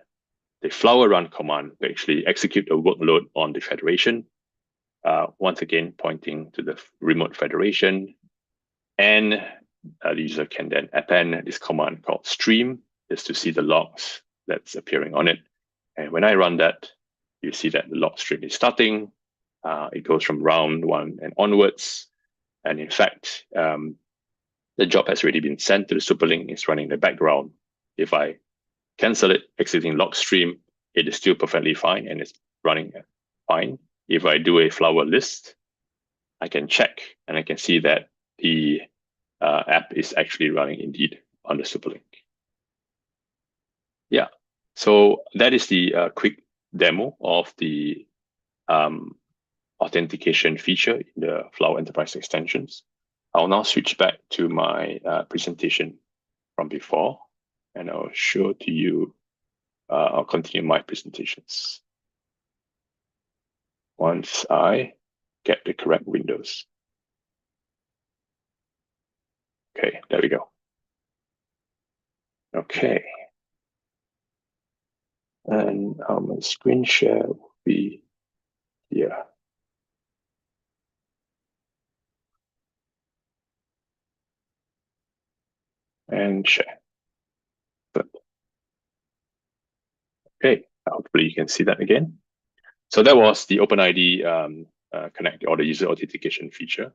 the Flower run command to actually execute a workload on the federation. Once again, pointing to the Remote Federation. And the user can then append this command called stream, just to see the logs that's appearing on it. And when I run that, you see that the log stream is starting. It goes from round 1 and onwards. And in fact, the job has already been sent to the superlink. It's running in the background. If I cancel it, exiting log stream, it is still perfectly fine and it's running fine. If I do a Flower list, I can check and I can see that the app is actually running indeed on the superlink. Yeah, so that is the quick demo of the authentication feature in the Flower Enterprise extensions. I'll now switch back to my presentation from before, and I'll show to you, I'll continue my presentations once I get the correct windows. Okay, there we go. Okay. And my screen share will be here. And share. Okay, hopefully you can see that again. So that was the OpenID Connect or the user authentication feature.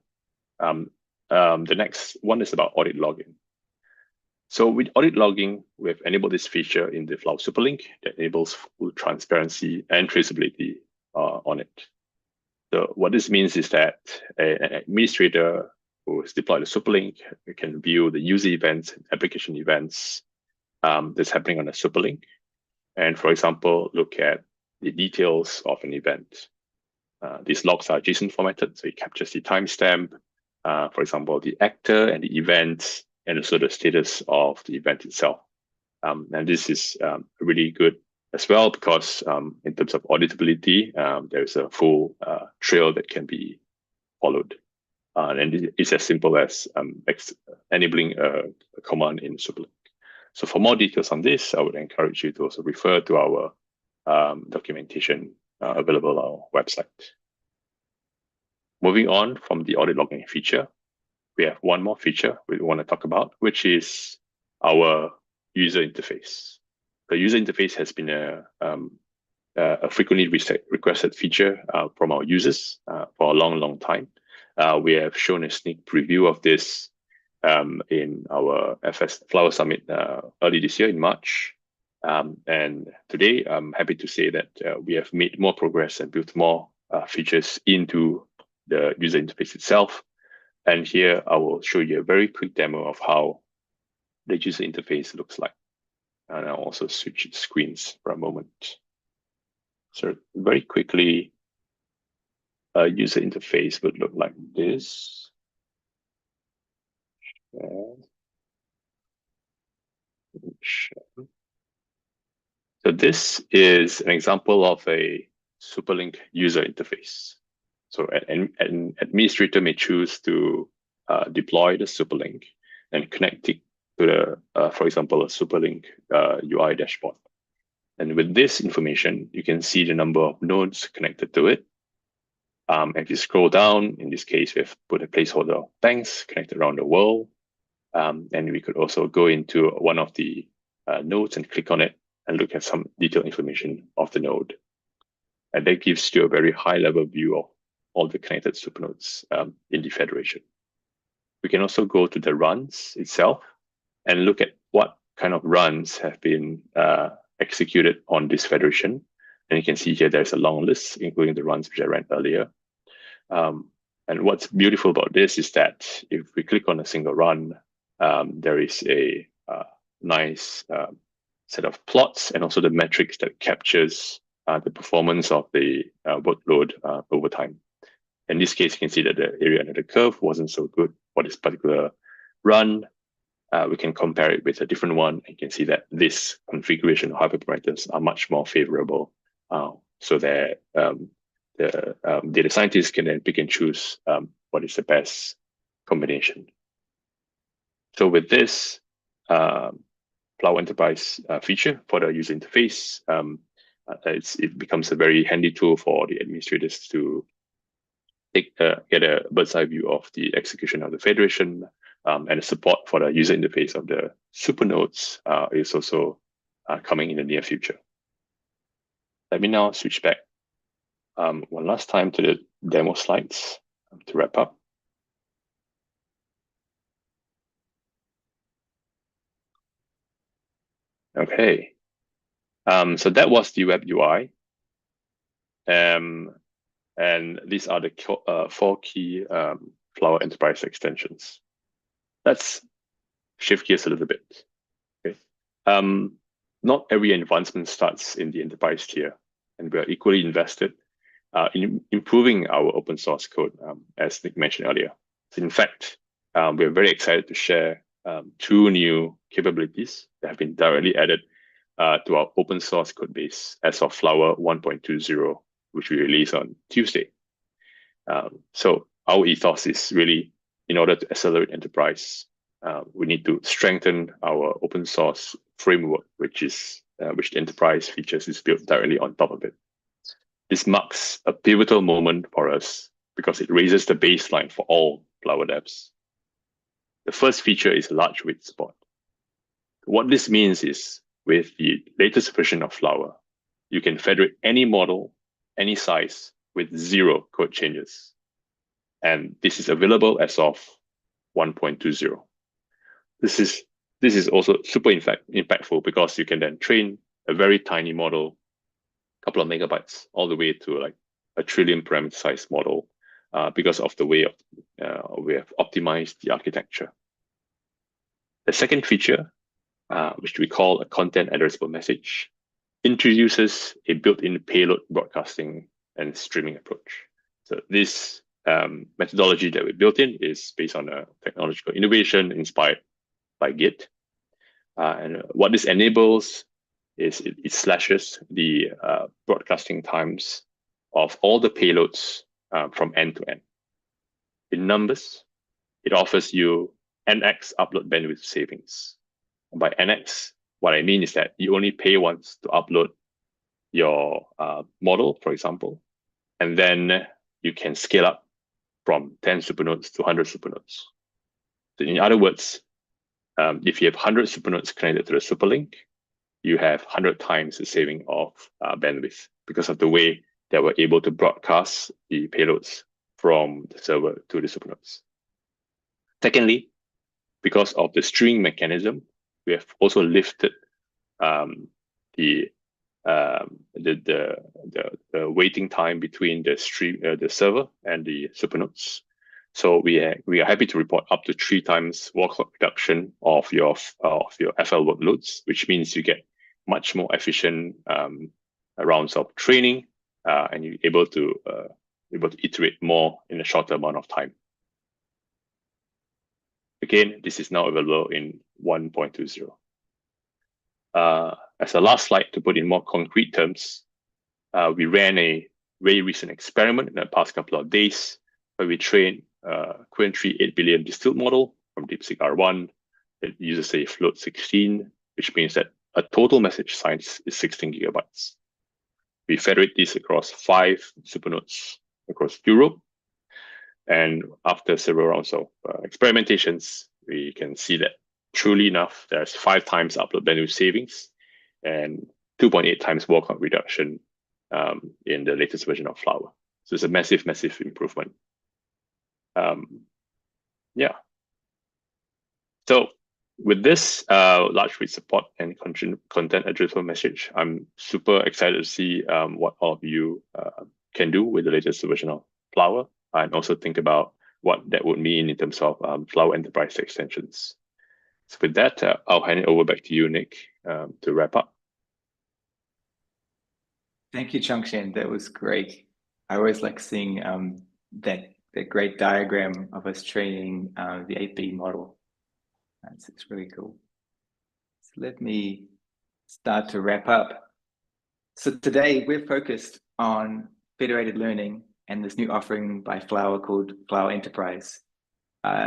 The next one is about audit logging. So with audit logging, we've enabled this feature in the Flower Superlink that enables full transparency and traceability on it. So what this means is that an administrator who has deployed the Superlink can view the user events, application events that's happening on the Superlink. And for example, look at the details of an event. These logs are JSON formatted, so it captures the timestamp, for example, the actor and the event, and also the status of the event itself. And this is really good as well because in terms of auditability, there's a full trail that can be followed. And it's as simple as enabling a command in Superlink. So for more details on this, I would encourage you to also refer to our documentation available on our website. Moving on from the audit logging feature, we have one more feature we want to talk about, which is our user interface. The user interface has been a frequently requested feature from our users for a long time. We have shown a sneak preview of this in our FS Flower Summit early this year in March. And today, I'm happy to say that we have made more progress and built more features into the user interface itself. And here I will show you a very quick demo of how the user interface looks like. And I'll also switch screens for a moment. So very quickly, a user interface would look like this. So this is an example of a Superlink user interface. So an administrator may choose to deploy the Superlink and connect it to the, for example, a Superlink UI dashboard. And with this information, you can see the number of nodes connected to it. If you scroll down, in this case, we've put a placeholder of banks connected around the world. And we could also go into one of the nodes and click on it and look at some detailed information of the node. And that gives you a very high level view of all the connected supernodes in the federation. We can also go to the runs itself and look at what kind of runs have been executed on this federation. And you can see here there's a long list, including the runs which I ran earlier. And what's beautiful about this is that if we click on a single run, there is a nice set of plots and also the metrics that captures the performance of the workload over time. In this case, you can see that the area under the curve wasn't so good for this particular run. We can compare it with a different one. You can see that this configuration of hyperparameters are much more favorable. So that the data scientists can then pick and choose what is the best combination. So with this Flower Enterprise feature for the user interface, it becomes a very handy tool for the administrators to get a bird's eye view of the execution of the federation, and the support for the user interface of the supernodes is also coming in the near future. Let me now switch back one last time to the demo slides to wrap up. Okay, so that was the web UI. And these are the 4 key Flower Enterprise extensions. Let's shift gears a little bit. Okay. Not every advancement starts in the enterprise tier, and we are equally invested in improving our open source code, as Nic mentioned earlier. So in fact, we're very excited to share two new capabilities that have been directly added to our open source code base as of Flower 1.20, which we released on Tuesday. So our ethos is really, in order to accelerate enterprise, we need to strengthen our open source framework, which the enterprise features is built directly on top of it. This marks a pivotal moment for us because it raises the baseline for all Flower Labs. The first feature is large weight support. What this means is, with the latest version of Flower, you can federate any model, any size, with 0 code changes. And this is available as of 1.20. This is also super impactful because you can then train a very tiny model, a couple of megabytes, all the way to like a trillion parameter size model, because of the way we have optimized the architecture. The second feature, which we call a content addressable message, introduces a built-in payload broadcasting and streaming approach. So this methodology that we built in is based on a technological innovation inspired by Git. And what this enables is it slashes the broadcasting times of all the payloads from end to end. In numbers, it offers you NX upload bandwidth savings. And by NX, what I mean is that you only pay once to upload your model, for example, and then you can scale up from 10 supernodes to 100 supernodes. So in other words, if you have 100 supernodes connected to the superlink, you have 100 times the saving of bandwidth because of the way that we're able to broadcast the payloads from the server to the supernodes. Secondly, because of the string mechanism, we have also lifted the waiting time between the server and the supernodes. So we are happy to report up to 3 times wall clock reduction of your FL workloads, which means you get much more efficient rounds of training, and you're able to iterate more in a shorter amount of time. Again, this is now available in 1.20. As a last slide, to put in more concrete terms, we ran a very recent experiment in the past couple of days where we trained Qwen 3 8 billion distilled model from DeepSeek R1 that uses a float 16, which means that a total message size is 16 gigabytes. We federate this across 5 supernodes across Europe. And after several rounds of experimentations, we can see that truly enough, there's 5 times upload bandwidth savings and 2.8 times wall count reduction in the latest version of Flower. So it's a massive, massive improvement. Yeah. So with this large weight support and content addressable message, I'm super excited to see what all of you can do with the latest version of Flower, and also think about what that would mean in terms of Flower enterprise extensions. So with that, I'll hand it over back to you, Nic, to wrap up. Thank you, Chong Shen. That was great. I always like seeing that great diagram of us training the 8B model. It's really cool. So let me start to wrap up. So today we're focused on federated learning and this new offering by Flower called Flower Enterprise.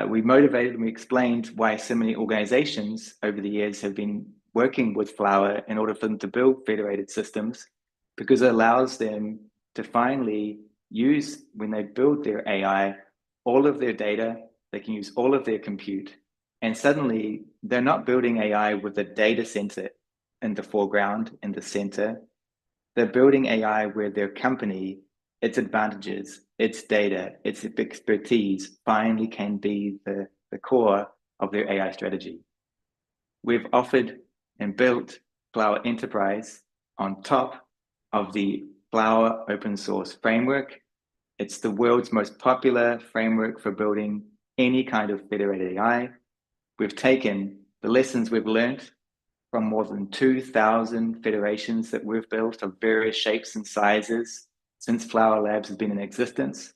We motivated and we explained why so many organizations over the years have been working with Flower in order for them to build federated systems, because it allows them to finally use, when they build their AI, all of their data, they can use all of their compute, and suddenly they're not building AI with a data center in the foreground, in the center. They're building AI where their company, its advantages, its data, its expertise finally can be the core of their AI strategy. We've offered and built Flower Enterprise on top of the Flower open source framework. It's the world's most popular framework for building any kind of federated AI. We've taken the lessons we've learned from more than 2,000 federations that we've built of various shapes and sizes, since Flower Labs has been in existence,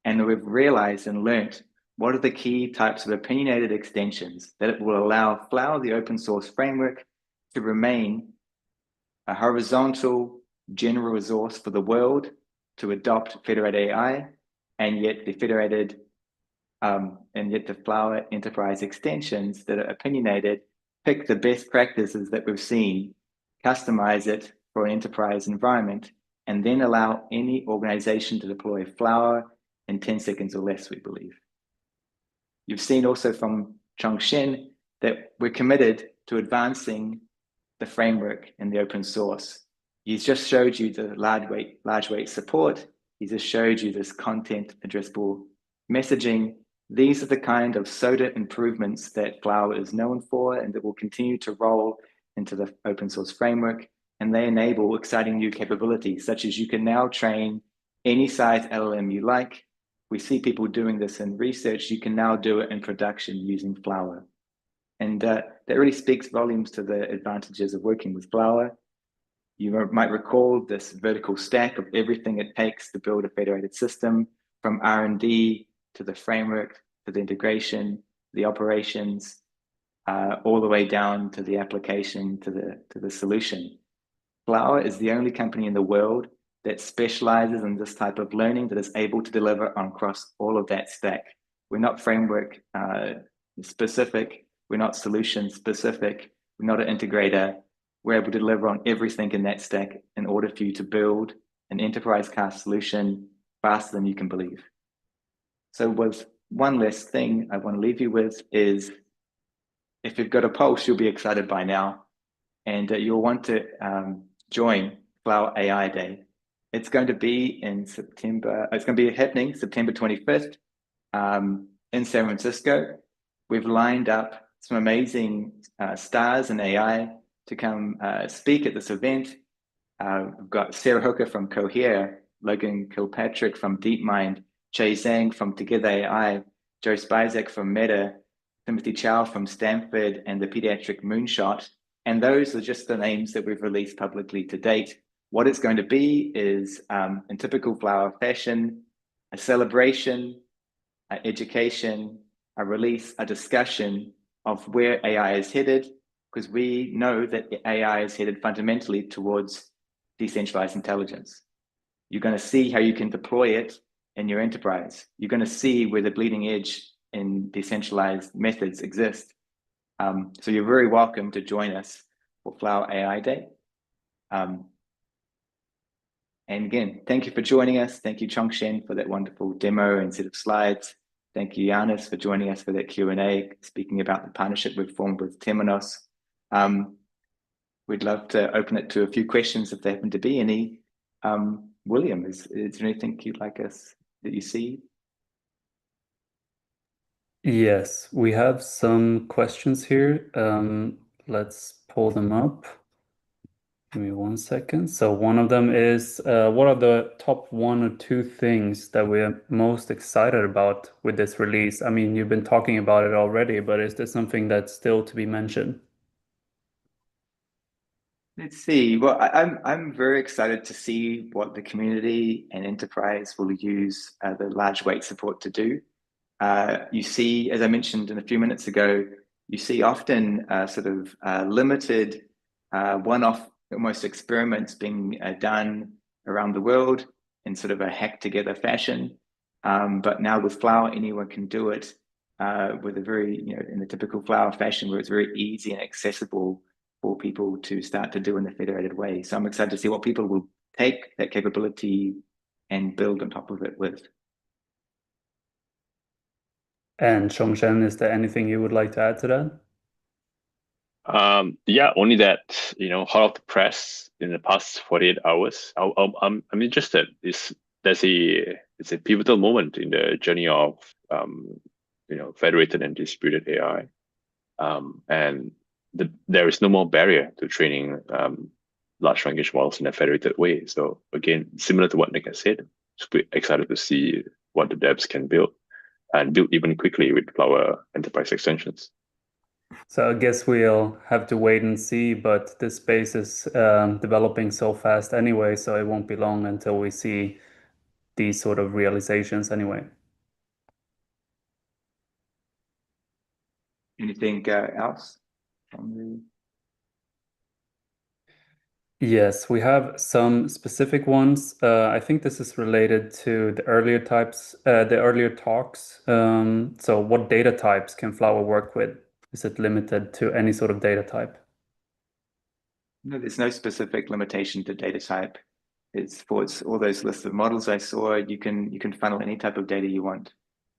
and we've realized and learnt what are the key types of opinionated extensions that will allow Flower, the open source framework, to remain a horizontal general resource for the world to adopt federated AI, and yet the Flower enterprise extensions that are opinionated pick the best practices that we've seen, customize it for an enterprise environment, and then allow any organization to deploy Flower in 10 seconds or less, we believe. You've seen also from Chong Shen that we're committed to advancing the framework in the open source. He's just showed you the large weight support. He just showed you this content addressable messaging. These are the kind of soda improvements that Flower is known for and that will continue to roll into the open source framework. And they enable exciting new capabilities, such as you can now train any size LLM you like. We see people doing this in research. You can now do it in production using Flower. And that really speaks volumes to the advantages of working with Flower. You might recall this vertical stack of everything it takes to build a federated system, from R&D to the framework, to the integration, the operations, all the way down to the application, to the solution. Flower is the only company in the world that specializes in this type of learning that is able to deliver across all of that stack. We're not framework specific. We're not solution specific. We're not an integrator. We're able to deliver on everything in that stack in order for you to build an enterprise class solution faster than you can believe. So with one last thing I want to leave you with is, if you've got a pulse, you'll be excited by now, and you'll want to join Flower AI Day. It's going to be in September. It's going to be happening September 25th in San Francisco. We've lined up some amazing stars in AI to come speak at this event. We've got Sarah Hooker from Cohere, Logan Kilpatrick from DeepMind, Chey Zhang from Together AI, Joe Spizak from Meta, Timothy Chow from Stanford, and the Pediatric Moonshot. And those are just the names that we've released publicly to date. What it's going to be is, in typical Flower fashion, a celebration, an education, a release, a discussion of where AI is headed, because we know that AI is headed fundamentally towards decentralized intelligence. You're going to see how you can deploy it in your enterprise. You're going to see where the bleeding edge in decentralized methods exist. So you're very welcome to join us for Flower AI Day. And again, thank you for joining us. Thank you, Chong Shen, for that wonderful demo and set of slides. Thank you, Yannis, for joining us for that Q&A, speaking about the partnership we've formed with Temenos. We'd love to open it to a few questions if there happen to be any. William, is there anything you'd like us that you see? Yes, we have some questions here. Let's pull them up. Give me 1 second. So one of them is, what are the top 1 or 2 things that we're most excited about with this release? I mean, you've been talking about it already, but is there something that's still to be mentioned? Let's see. Well, I'm very excited to see what the community and enterprise will use the large weight support to do. You see, as I mentioned a few minutes ago, you see often sort of limited one-off almost experiments being done around the world in sort of a hack together fashion. But now with Flower, anyone can do it with a very, in the typical Flower fashion, where it's very easy and accessible for people to start to do in a federated way. So I'm excited to see what people will take that capability and build on top of it with. And Chong Shen, is there anything you would like to add to that? Yeah, only that, hot off the press in the past 48 hours. I'm interested. It's a pivotal moment in the journey of federated and distributed AI, and there is no more barrier to training large language models in a federated way. So again, similar to what Nic has said, super excited to see what the devs can build, and build even quickly with our enterprise extensions. So I guess we'll have to wait and see, but this space is developing so fast anyway, so it won't be long until we see these sort of realizations anyway. Anything else from the... Yes, we have some specific ones. I think this is related to the earlier types, the earlier talks. So what data types can Flower work with? Is it limited to any sort of data type? No, there's no specific limitation to data type. It's all those lists of models I saw. You can funnel any type of data you want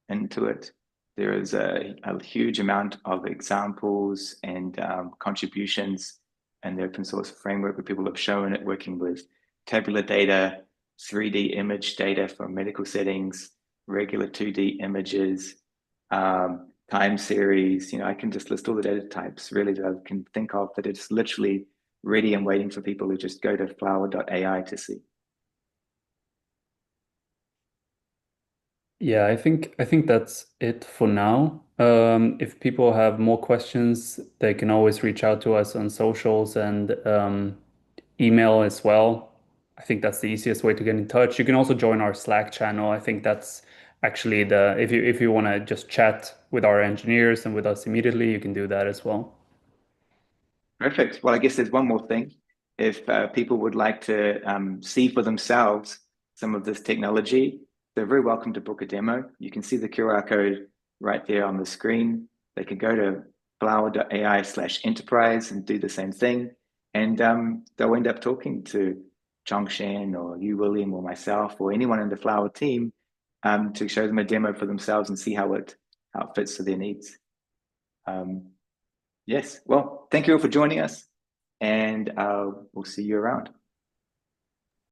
into it. There is a huge amount of examples and contributions, and the open source framework where people have shown it working with tabular data, 3D image data from medical settings, regular 2D images, time series. I can just list all the data types really that I can think of that it's literally ready and waiting for people who just go to flower.ai to see. Yeah, I think that's it for now. If people have more questions, they can always reach out to us on socials and email as well. I think that's the easiest way to get in touch. You can also join our Slack channel. I think that's actually if you want to just chat with our engineers and with us immediately, you can do that as well. Perfect. Well, I guess there's one more thing. If people would like to see for themselves some of this technology, they're very welcome to book a demo. You can see the QR code right there on the screen. They can go to flower.ai/enterprise and do the same thing. And they'll end up talking to Chong, Shen, or you, William, or myself, or anyone in the Flower team to show them a demo for themselves and see how it fits to their needs. Yes, well, thank you all for joining us, and we'll see you around.